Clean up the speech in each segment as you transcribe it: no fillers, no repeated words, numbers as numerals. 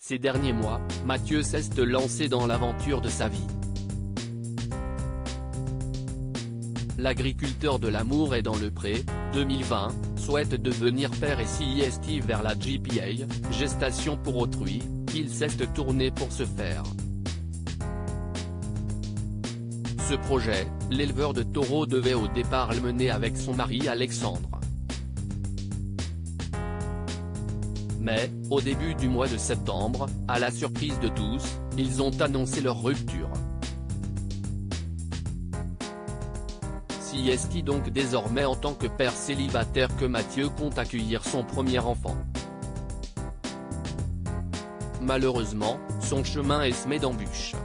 Ces derniers mois, Mathieu s'est lancé dans l'aventure de sa vie. L'agriculteur de l'amour est dans le pré, 2020, souhaite devenir père et s'y vers la GPA, gestation pour autrui, qu'il s'est tourné pour ce faire. Ce projet, l'éleveur de taureaux devait au départ le mener avec son mari Alexandre. Mais, au début du mois de septembre, à la surprise de tous, ils ont annoncé leur rupture. C'est donc désormais en tant que père célibataire que Mathieu compte accueillir son premier enfant. Malheureusement, son chemin est semé d'embûches.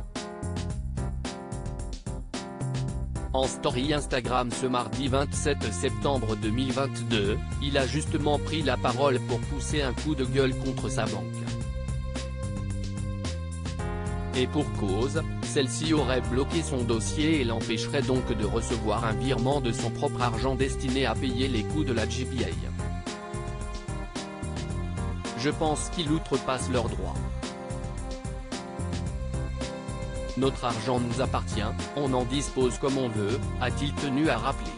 En story Instagram ce mardi 27 septembre 2022, il a justement pris la parole pour pousser un coup de gueule contre sa banque. Et pour cause, celle-ci aurait bloqué son dossier et l'empêcherait donc de recevoir un virement de son propre argent destiné à payer les coûts de la GPA. Je pense qu'ils outrepassent leurs droits. Notre argent nous appartient, on en dispose comme on veut, a-t-il tenu à rappeler.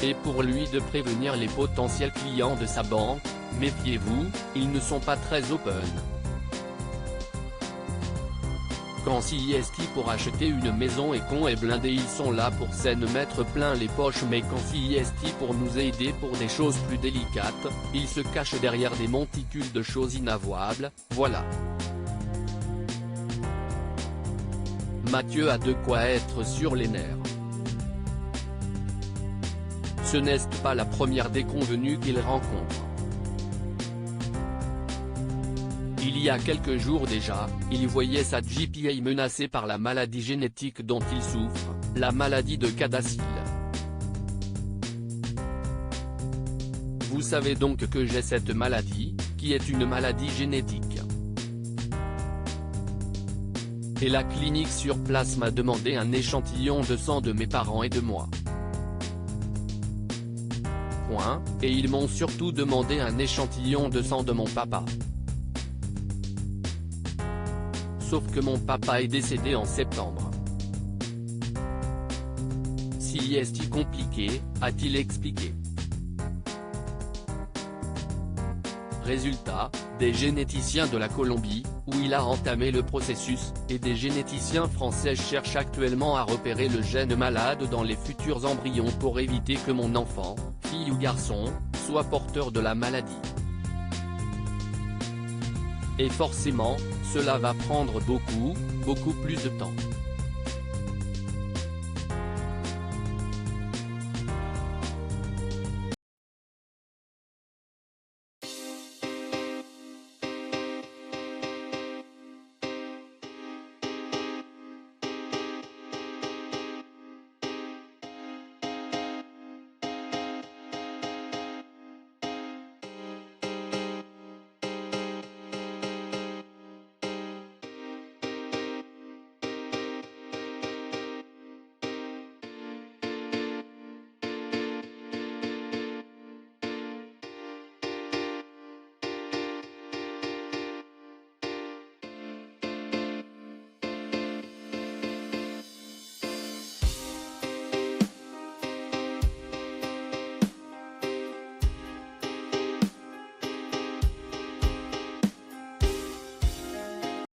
Et pour lui de prévenir les potentiels clients de sa banque, méfiez-vous, ils ne sont pas très open. Quand CIST pour acheter une maison est con et blindé, ils sont là pour nous mettre plein les poches, mais quand CIST pour nous aider pour des choses plus délicates, ils se cachent derrière des monticules de choses inavouables, voilà. Mathieu a de quoi être sur les nerfs. Ce n'est pas la première déconvenue qu'il rencontre. Il y a quelques jours déjà, il voyait sa GPA menacée par la maladie génétique dont il souffre, la maladie de Cadacil. Vous savez donc que j'ai cette maladie, qui est une maladie génétique. Et la clinique sur place m'a demandé un échantillon de sang de mes parents et de moi. Et ils m'ont surtout demandé un échantillon de sang de mon papa. Sauf que mon papa est décédé en septembre. Si est-il compliqué, a-t-il expliqué. Résultat, des généticiens de la Colombie, où il a entamé le processus, et des généticiens français cherchent actuellement à repérer le gène malade dans les futurs embryons pour éviter que mon enfant, fille ou garçon, soit porteur de la maladie. Et forcément, cela va prendre beaucoup plus de temps.